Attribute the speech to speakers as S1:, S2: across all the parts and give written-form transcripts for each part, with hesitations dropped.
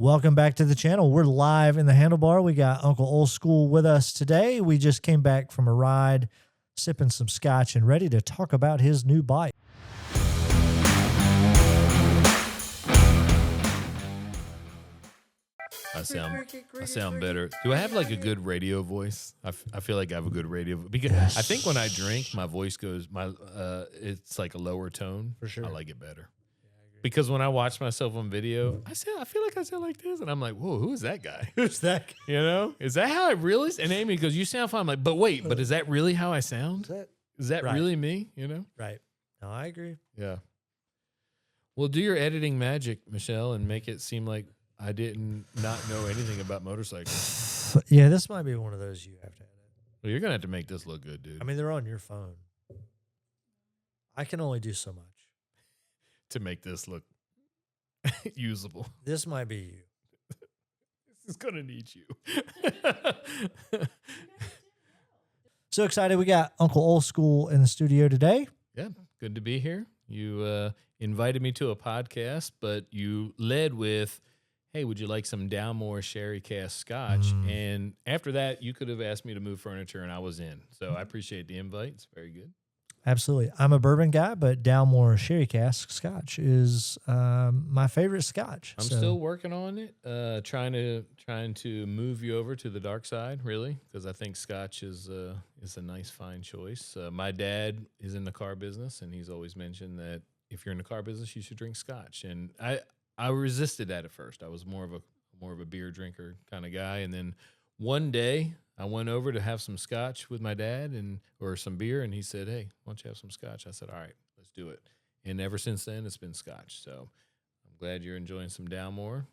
S1: Welcome back to the channel. We're live in the handlebar. We got Uncle Oldskool with us today. We just came back from a ride, sipping some scotch and ready to talk about his new bike.
S2: I sound better. Do I have like a good radio voice? I feel like I have a good radio because yes. I think when I drink, my voice goes it's like a lower tone.
S1: For sure.
S2: I like it better. Because when I watch myself on video, I feel like I sound like this, and I'm like, "Whoa, who is that guy?
S1: Who's that guy?
S2: You know, is that how I really?" And Amy goes, "You sound fine." I'm like, "But wait, but is that really how I sound? Is that right. really me?" You know?
S1: Right. No, I agree.
S2: Yeah. Well, do your editing magic, Michelle, and make it seem like I didn't not know anything about motorcycles.
S1: Yeah, this might be one of those you have to edit.
S2: Well, you're gonna have to make this look good, dude.
S1: I mean, they're on your phone. I can only do so much
S2: to make this look usable.
S1: This might be you.
S2: This is gonna need you.
S1: So excited. We got Uncle Oldskool in the studio today.
S2: Yeah, good to be here. You invited me to a podcast, but you led with, "Hey, would you like some Dalmore Sherry Cask scotch?" And after that, you could have asked me to move furniture, and I was in. So I appreciate the invite. It's very good.
S1: Absolutely. I'm a bourbon guy, but Dalmore Sherry Cask scotch is my favorite scotch.
S2: I'm still working on it, trying to move you over to the dark side, really, because I think scotch is a nice, fine choice. My dad is in the car business, and he's always mentioned that if you're in the car business, you should drink scotch. And I resisted that at first. I was more of a beer drinker kind of guy, and then one day I went over to have some scotch with my dad or some beer, and he said, "Hey, why don't you have some scotch?" I said, "All right, let's do it." And ever since then, it's been scotch. So I'm glad you're enjoying some Dalmore.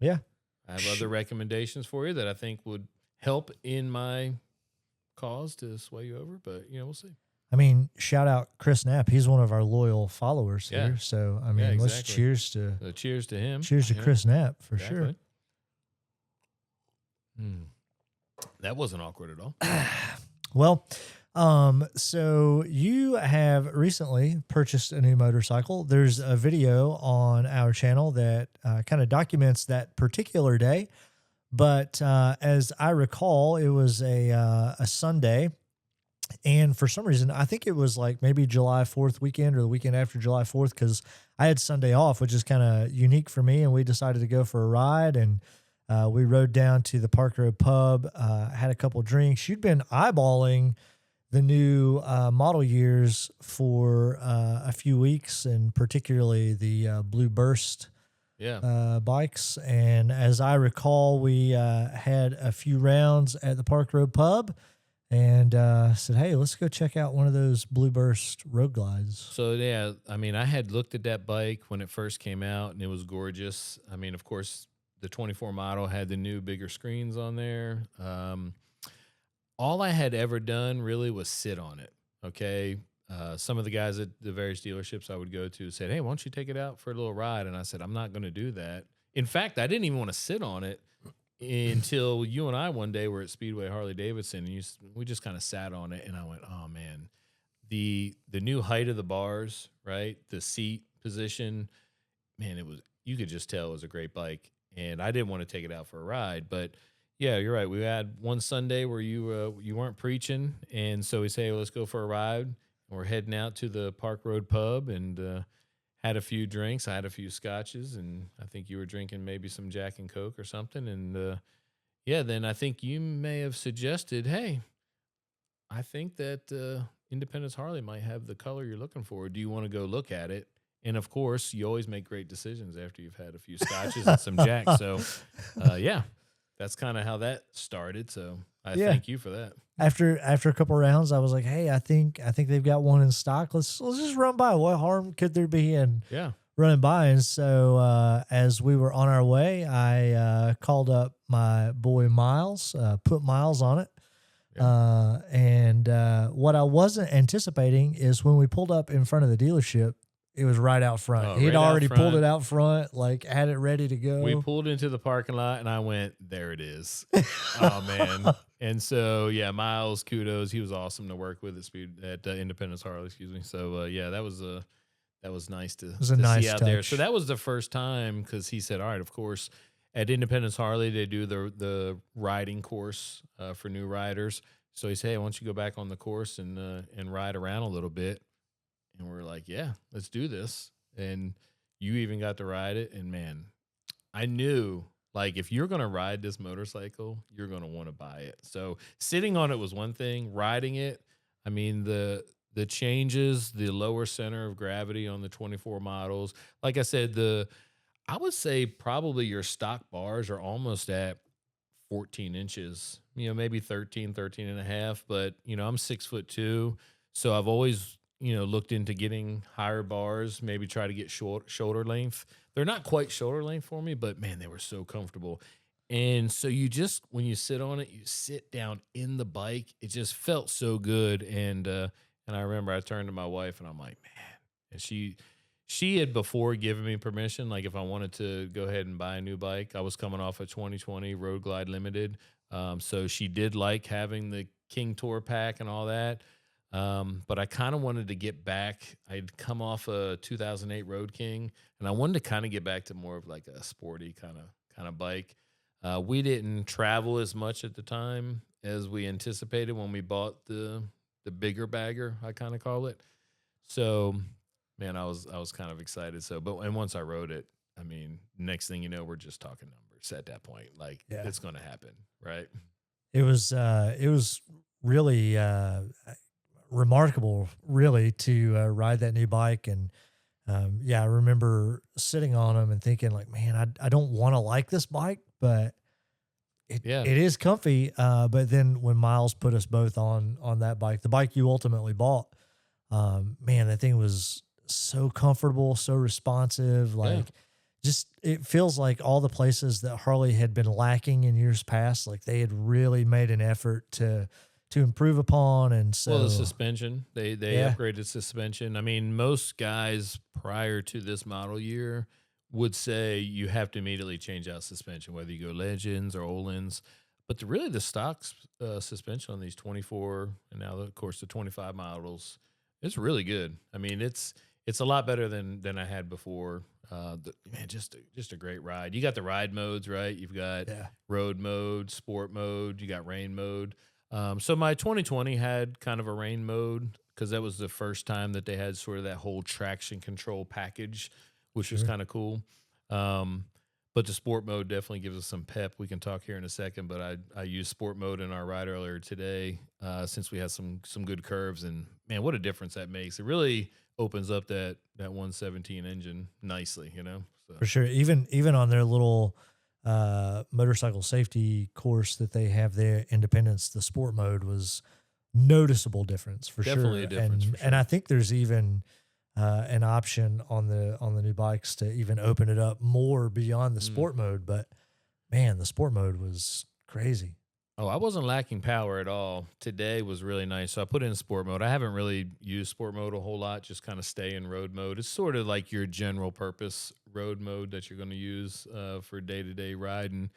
S1: Yeah.
S2: I have other recommendations for you that I think would help in my cause to sway you over, but we'll see.
S1: I mean, shout out Chris Knapp. He's one of our loyal followers here. So, I mean, let's cheers to
S2: him.
S1: Cheers to Chris Knapp for sure.
S2: That wasn't awkward at all.
S1: Well, so you have recently purchased a new motorcycle. There's a video on our channel that kind of documents that particular day. But as I recall, it was a Sunday. And for some reason, I think it was like maybe July 4th weekend or the weekend after July 4th, because I had Sunday off, which is kind of unique for me. And we decided to go for a ride, and we rode down to the Park Road Pub, had a couple drinks. You'd been eyeballing the new model years for a few weeks, and particularly the Blue Burst bikes. And as I recall, we had a few rounds at the Park Road Pub, and said, "Hey, let's go check out one of those Blue Burst road glides."
S2: So, yeah, I mean, I had looked at that bike when it first came out, and it was gorgeous. I mean, of course, the 24 model had the new bigger screens on there. All I had ever done really was sit on it, okay? Some of the guys at the various dealerships I would go to said, "Hey, why don't you take it out for a little ride?" And I said, "I'm not going to do that." In fact, I didn't even want to sit on it until you and I one day were at Speedway Harley-Davidson, and we just kind of sat on it, and I went, "Oh, man, the new height of the bars, right, the seat position, man, you could just tell it was a great bike." And I didn't want to take it out for a ride, but yeah, you're right. We had one Sunday where you weren't preaching, and so we say, "Hey, let's go for a ride." And we're heading out to the Park Road Pub, and had a few drinks. I had a few scotches, and I think you were drinking maybe some Jack and Coke or something. And then I think you may have suggested, "Hey, I think that Independence Harley might have the color you're looking for. Do you want to go look at it?" And, of course, you always make great decisions after you've had a few scotches and some Jack. So, yeah, that's kind of how that started. So I thank you for that.
S1: After a couple of rounds, I was like, "Hey, I think they've got one in stock. Let's just run by. What harm could there be in running by?" And so as we were on our way, I called up my boy Miles, put Miles on it. And what I wasn't anticipating is when we pulled up in front of the dealership, it was right out front. He'd already pulled it out front, like had it ready to go.
S2: We pulled into the parking lot, and I went, "There it is." Oh, man. And so, yeah, Miles, kudos. He was awesome to work with at Independence Harley, excuse me. So, that was nice to see out there. So that was the first time, because he said, "All right, of course." at Independence Harley, they do the riding course for new riders. So he said, "Hey, why don't you go back on the course and ride around a little bit?" And we're like, "Yeah, let's do this." And you even got to ride it, and man, I knew like if you're gonna ride this motorcycle, you're gonna want to buy it. So sitting on it was one thing. Riding it, I mean the changes, the lower center of gravity on the 24 models. Like I said, the I would say probably your stock bars are almost at 14 inches, maybe 13, 13 and a half. But, I'm 6'2". So I've always, looked into getting higher bars, maybe try to get shoulder length. They're not quite shoulder length for me, but man, they were so comfortable. And so when you sit on it, you sit down in the bike. It just felt so good. And I remember I turned to my wife and I'm like, man, and she had before given me permission, like if I wanted to go ahead and buy a new bike. I was coming off a 2020 Road Glide Limited. So she did like having the King Tour pack and all that. But I kind of wanted to get back. I'd come off a 2008 Road King, and I wanted to kind of get back to more of like a sporty kind of bike. We didn't travel as much at the time as we anticipated when we bought the bigger bagger, I kind of call it. So, man, I was kind of excited. So, and once I rode it, I mean, next thing you know, we're just talking numbers at that point. Like
S1: Yeah.
S2: it's going to happen, right?
S1: It was really remarkable, really, to ride that new bike. And yeah, I remember sitting on them and thinking, like, man, I don't want to like this bike, but
S2: Yeah.
S1: it is comfy. But then when Miles put us both on that bike, the bike you ultimately bought, man, that thing was so comfortable, so responsive.
S2: Yeah.
S1: Like, just it feels like all the places that Harley had been lacking in years past, like they had really made an effort to improve upon. And
S2: Well, the
S1: so,
S2: suspension, they
S1: yeah,
S2: upgraded suspension. I mean, most guys prior to this model year would say you have to immediately change out suspension, whether you go Legends or Olin's. But really, the stock suspension on these 24 and now, of course, the 25 models, it's really good. I mean, it's a lot better than I had before. Man, just a great ride. You got the ride modes, right? You've got
S1: yeah,
S2: road mode, sport mode, you got rain mode. So my 2020 had kind of a rain mode because that was the first time that they had sort of that whole traction control package, which was
S1: sure.
S2: kind of cool. Um, but the sport mode definitely gives us some pep. We can talk here in a second, but I used sport mode in our ride earlier today since we had some good curves, and man, what a difference that makes! It really opens up that 117 engine nicely, So
S1: For sure. Even on their little motorcycle safety course that they have there, Independence, the sport mode was noticeable difference for
S2: definitely a
S1: sure.
S2: difference for
S1: And I
S2: sure.
S1: think there's even an option on the new bikes to even open it up more beyond the
S2: Mm.
S1: sport mode. But man, the sport mode was crazy.
S2: Oh, I wasn't lacking power at all. Today was really nice. So I put in sport mode. I haven't really used sport mode a whole lot, just kind of stay in road mode. It's sort of like your general purpose road mode that you're going to use for day-to-day riding.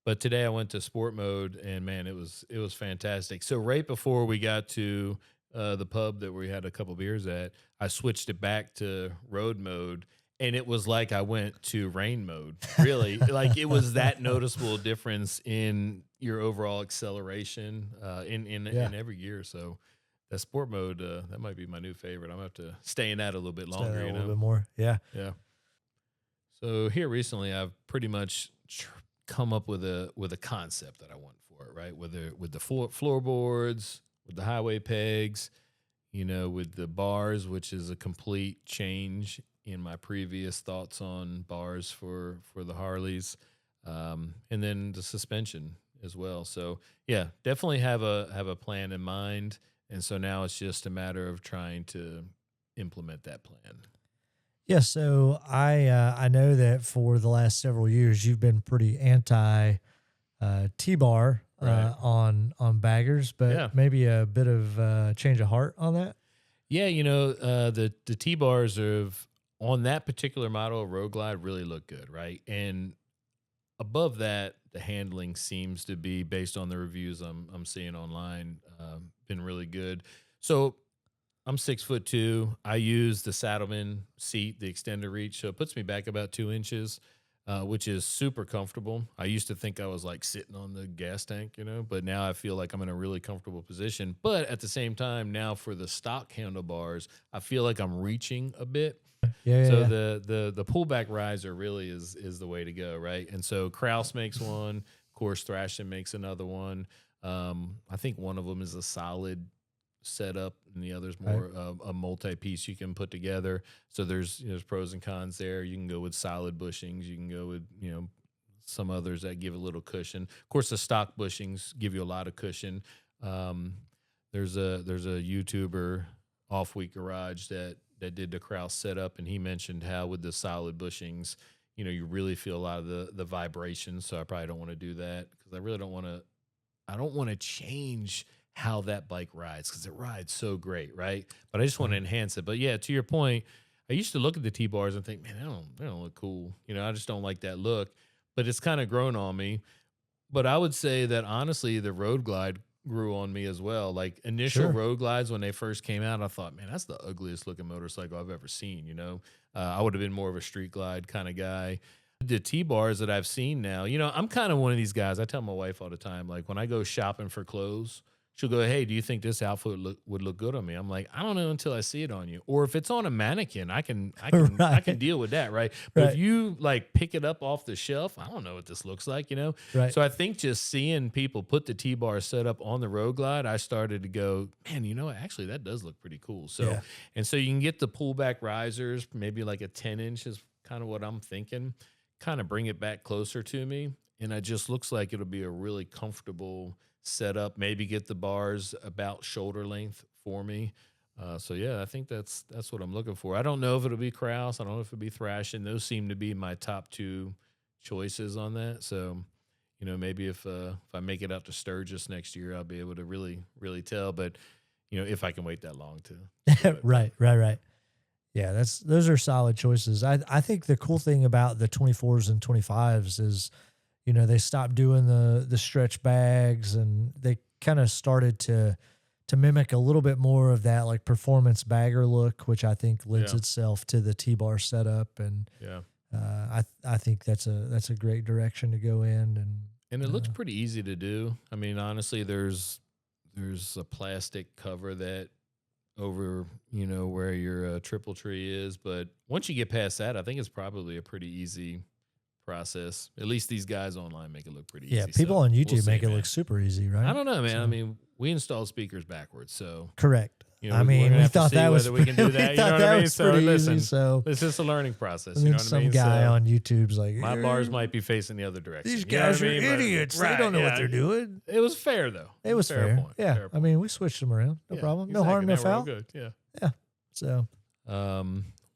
S2: But today I went to sport mode and man, it was fantastic. So right before we got to the pub that we had a couple beers at, I switched it back to road mode and it was like I went to rain mode. Really, like it was that noticeable difference in your overall acceleration
S1: Yeah.
S2: in every gear. So that sport mode that might be my new favorite. I'm gonna have to stay in that a little bit
S1: Stay
S2: longer.
S1: that a little bit more. Yeah.
S2: Yeah. So here recently, I've pretty much come up with a concept that I want for it, right? With the floorboards, with the highway pegs, with the bars, which is a complete change in my previous thoughts on bars for the Harleys, and then the suspension as well. So yeah, definitely have a plan in mind, and so now it's just a matter of trying to implement that plan.
S1: Yeah, so I know that for the last several years you've been pretty anti T-bar
S2: Right.
S1: on baggers, but
S2: Yeah.
S1: maybe a bit of change of heart on that.
S2: Yeah, the T bars of on that particular model of Road Glide really look good, right? And above that, the handling seems to be based on the reviews I'm seeing online, been really good. So I'm 6'2". I use the Saddleman seat, the extended reach, so it puts me back about 2 inches. which is super comfortable. I used to think I was like sitting on the gas tank, but now I feel like I'm in a really comfortable position. But at the same time, now for the stock handlebars, I feel like I'm reaching a bit.
S1: Yeah, yeah,
S2: So
S1: yeah.
S2: the pullback riser really is the way to go, right? And so Kraus makes one, of course, Thrashin makes another one. I think one of them is a solid setup, and the other's
S1: Right.
S2: more a multi-piece you can put together. So there's pros and cons there. You can go with solid bushings. You can go with some others that give a little cushion. Of course, the stock bushings give you a lot of cushion. Um, there's a YouTuber, Off Week Garage, that did the Kraus setup, and he mentioned how with the solid bushings, you really feel a lot of the vibrations. So I probably don't want to do that because I really don't want to. I don't want to change how that bike rides because it rides so great, right? But I just want to enhance it. But yeah, to your point, I used to look at the T bars and think, man, they don't look cool. I just don't like that look. But it's kind of grown on me. But I would say that honestly, the Road Glide grew on me as well. Like initial
S1: Sure.
S2: Road Glides when they first came out, I thought, man, that's the ugliest looking motorcycle I've ever seen. I would have been more of a street glide kind of guy. The T bars that I've seen now, I'm kind of one of these guys. I tell my wife all the time, like when I go shopping for clothes, she'll go, "Hey, do you think this outfit would look good on me?" I'm like, "I don't know until I see it on you. Or if it's on a mannequin, I can I can
S1: Right.
S2: deal with that, right? But if
S1: Right.
S2: you like pick it up off the shelf, I don't know what this looks like.
S1: Right.
S2: So I think just seeing people put the T-bar setup on the Road Glide, I started to go, man, what? Actually, that does look pretty cool. So
S1: Yeah.
S2: and so you can get the pullback risers, maybe like a 10-inch is kind of what I'm thinking. Kind of bring it back closer to me, and it just looks like it'll be a really comfortable setup. Maybe get the bars about shoulder length for me. So yeah, I think that's what I'm looking for. I don't know if it'll be Kraus. I don't know if it'll be Thrashing. Those seem to be my top two choices on that. So maybe if I make it out to Sturgis next year, I'll be able to really tell. But if I can wait that long to do it.
S1: Right. Right. Right. Yeah, those are solid choices. I think the cool thing about the 24s and 25s is, they stopped doing the stretch bags, and they kind of started to mimic a little bit more of that like performance bagger look, which I think lends
S2: Yeah.
S1: itself to the T-bar setup. And
S2: Yeah.
S1: I think that's a great direction to go in.
S2: And it looks pretty easy to do. I mean, honestly, there's a plastic cover that over, where your triple tree is. But once you get past that, I think it's probably a pretty easy process. At least these guys online make it look pretty
S1: Yeah,
S2: easy.
S1: people
S2: So
S1: on
S2: we'll
S1: YouTube
S2: see,
S1: make it
S2: man.
S1: look super easy, right?
S2: I don't know, man.
S1: So-
S2: I mean, we install speakers backwards, so
S1: Correct. I
S2: we're
S1: mean,
S2: gonna
S1: we
S2: have to
S1: thought
S2: see
S1: that was
S2: whether we can do
S1: we
S2: that. You
S1: thought
S2: know what
S1: that
S2: I mean?
S1: was
S2: So
S1: pretty
S2: listen,
S1: easy. So
S2: it's just a learning process.
S1: I
S2: You
S1: think
S2: know what I
S1: some
S2: mean?
S1: guy
S2: So
S1: on YouTube's like,
S2: my bars might be facing the other direction.
S1: these
S2: You know what
S1: guys
S2: I
S1: are
S2: mean? But-
S1: idiots. They
S2: right,
S1: don't know what
S2: yeah.
S1: they're doing.
S2: It was fair though.
S1: It was fair.
S2: Point.
S1: Yeah.
S2: Fair
S1: I
S2: point.
S1: mean, we switched them around. No
S2: Yeah,
S1: problem. No
S2: exactly.
S1: harm, no
S2: Now we're all
S1: foul.
S2: good. Yeah.
S1: Yeah. So,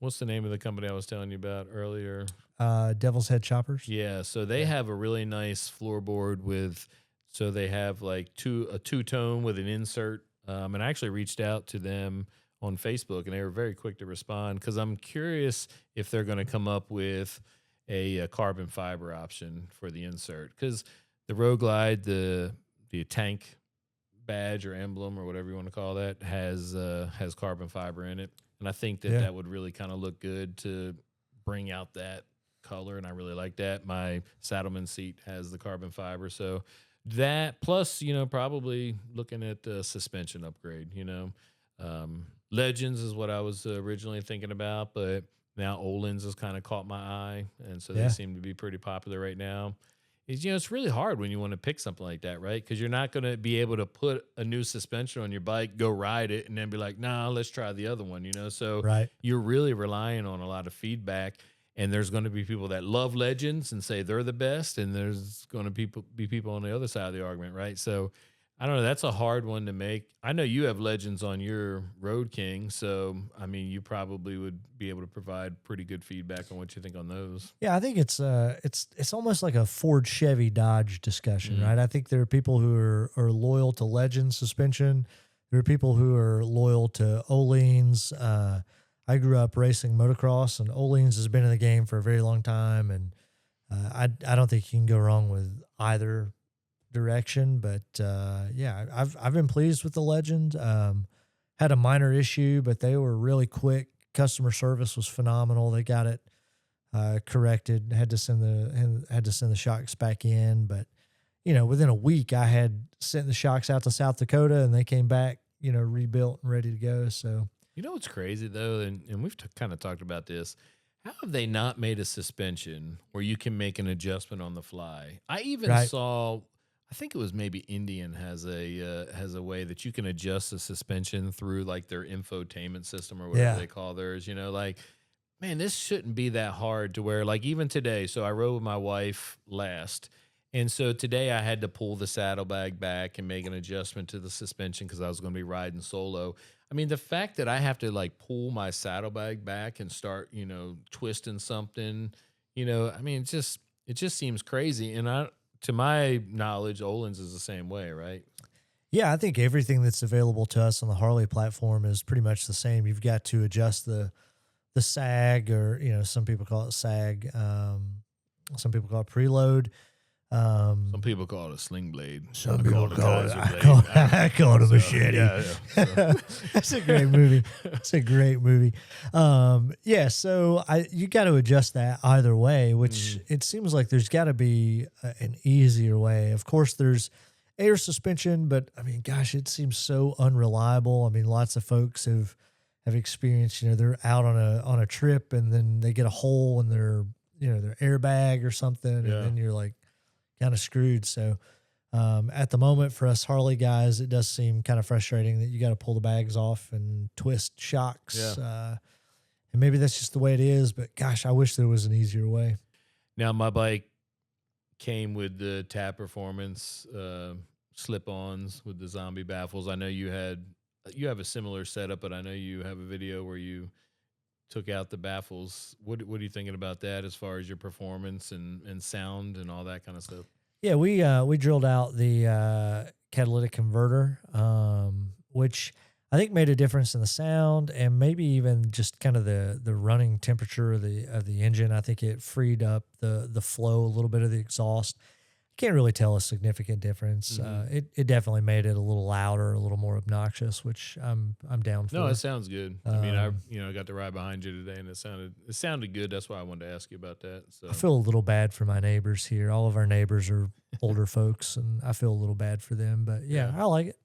S2: What's the name of the company I was telling you about earlier?
S1: Devil's Head Choppers.
S2: Yeah, so they have a really nice floorboard with, so they have like a two-tone with an insert. And I actually reached out to them on Facebook, and they were very quick to respond because I'm curious if they're going to come up with a carbon fiber option for the insert. Because the Road Glide, the tank badge or emblem or whatever you want to call that has carbon fiber in it, and I think that
S1: Yeah.
S2: that would really kind of look good to bring out that color, and I really like that. My Saddleman seat has the carbon fiber, so that plus probably looking at the suspension upgrade. Legends is what I was originally thinking about, but now Olin's has kind of caught my eye, and so
S1: Yeah.
S2: they seem to be pretty popular right now. It's really hard when you want to pick something like that, right? Because you're not going to be able to put a new suspension on your bike, go ride it, and then be like, nah, let's try the other one. So
S1: Right.
S2: you're really relying on a lot of feedback. And there's going to be people that love Legends and say they're the best, and there's going to be people on the other side of the argument, right? So I don't know. That's a hard one to make. I know you have Legends on your Road King, so I mean, you probably would be able to provide pretty good feedback on what you think on those.
S1: Yeah, I think it's almost like a Ford, Chevy, Dodge discussion,
S2: Mhm.
S1: right? I think there are people who are loyal to Legend suspension. There are people who are loyal to Öhlins. I grew up racing motocross, and Öhlins has been in the game for a very long time, and I don't think you can go wrong with either direction. But yeah, I've been pleased with the Legend. Had a minor issue, but they were really quick. Customer service was phenomenal. They got it corrected. Had to send the shocks back in, but within a week I had sent the shocks out to South Dakota, and they came back, rebuilt and ready to go. So
S2: What's crazy though, and we've kind of talked about this. How have they not made a suspension where you can make an adjustment on the fly? I even saw, I think it was maybe Indian has a way that you can adjust the suspension through like their infotainment system or whatever they call theirs. Man, this shouldn't be that hard to where, like, even today. So I rode with my wife last. And so today I had to pull the saddlebag back and make an adjustment to the suspension because I was going to be riding solo. I mean, the fact that I have to like pull my saddlebag back and start, twisting something, I mean, it just seems crazy. And to my knowledge, Olin's is the same way, right?
S1: Yeah, I think everything that's available to us on the Harley platform is pretty much the same. You've got to adjust the sag, or some people call it sag. Some people call it preload.
S2: Some people call it a sling blade.
S1: Some people call it I call it a machete. Yeah. That's a great movie. It's a great movie. So you got to adjust that either way, which it seems like there's got to be an easier way. Of course, there's air suspension, but I mean, gosh, it seems so unreliable. I mean, lots of folks have experienced, they're out on a trip and then they get a hole in their airbag or something, and then you're like kind of screwed. So at the moment for us Harley guys, it does seem kind of frustrating that you got to pull the bags off and twist shocks. And maybe that's just the way it is, but gosh, I wish there was an easier way.
S2: Now my bike came with the Tab Performance slip-ons with the zombie baffles. I know you have a similar setup, but I know you have a video where you took out the baffles. What are you thinking about that as far as your performance and sound and all that kind of stuff?
S1: Yeah, we drilled out the catalytic converter, which I think made a difference in the sound and maybe even just kind of the running temperature of the engine. I think it freed up the flow a little bit of the exhaust. Can't really tell a significant difference. It definitely made it a little louder, a little more obnoxious, which I'm down for.
S2: No, it sounds good. I mean, I got to ride behind you today, and it sounded good. That's why I wanted to ask you about that. So
S1: I feel a little bad for my neighbors here. All of our neighbors are older folks, and I feel a little bad for them. But yeah, I like it.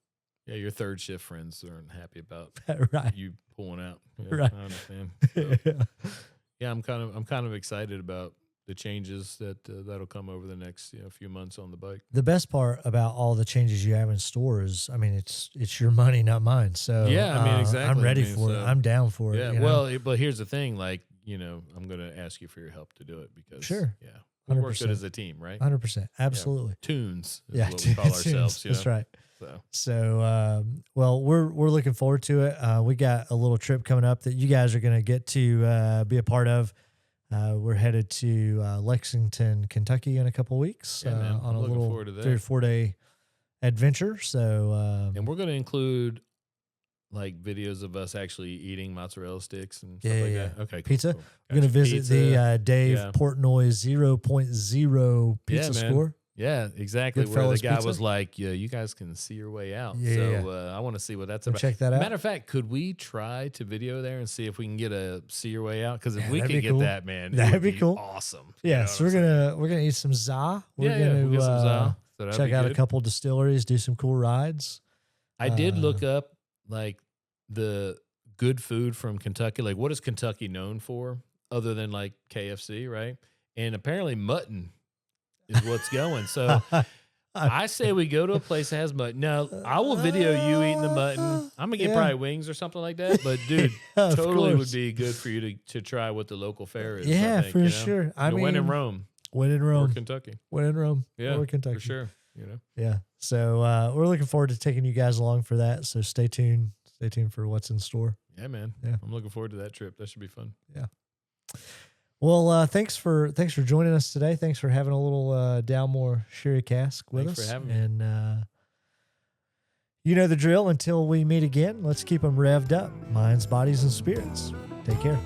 S2: Yeah, your third shift friends aren't happy about you pulling out. Yeah,
S1: right.
S2: I understand. So, I'm kind of excited about the changes that'll come over the next few months on the bike.
S1: The best part about all the changes you have in store is, I mean, it's your money, not mine. So
S2: yeah, I mean, exactly.
S1: I'm ready for it. I'm down for it.
S2: Yeah. Well, but here's the thing, like, I'm going to ask you for your help to do it because we work good as a team, right?
S1: 100%. Absolutely.
S2: Yeah. Tunes is what we call ourselves.
S1: That's right. So, well, we're looking forward to it. We got a little trip coming up that you guys are going to get to be a part of. We're headed to Lexington, Kentucky in a couple of weeks on a little 3 or 4 day adventure. So,
S2: and we're going to include like videos of us actually eating mozzarella sticks and stuff like that. Okay,
S1: pizza.
S2: Cool.
S1: We're going to visit the Dave Portnoy 0.0 pizza score.
S2: Yeah, exactly. Where the guy was like, "Yeah, you guys can see your way out." I want to see what that's about.
S1: Check that out.
S2: Matter of fact, could we try to video there and see if we can get a see your way out? Because if we can get that, man,
S1: that'd be cool.
S2: Awesome.
S1: Yeah, so we're gonna eat some za. We're gonna
S2: get some za. So
S1: check out a couple distilleries, do some cool rides.
S2: I did look up like the good food from Kentucky. Like, what is Kentucky known for other than like KFC, right? And apparently mutton is what's going. So I say we go to a place that has mutton. Now, I will video you eating the mutton. I'm going to get probably wings or something like that. But, dude, totally would be good for you to try what the local fare is.
S1: Yeah,
S2: I think,
S1: for sure. I mean,
S2: when in Rome.
S1: When in Rome.
S2: Or Kentucky.
S1: When in Rome.
S2: Yeah,
S1: or Kentucky.
S2: for sure.
S1: Yeah. So we're looking forward to taking you guys along for that. So stay tuned. Stay tuned for what's in store.
S2: Yeah, man.
S1: Yeah.
S2: I'm looking forward to that trip. That should be fun.
S1: Yeah. Well, thanks for joining us today. Thanks for having a little Dalmore Sherry Cask with us.
S2: Thanks for having me.
S1: And you know the drill. Until we meet again, let's keep them revved up. Minds, bodies, and spirits. Take care.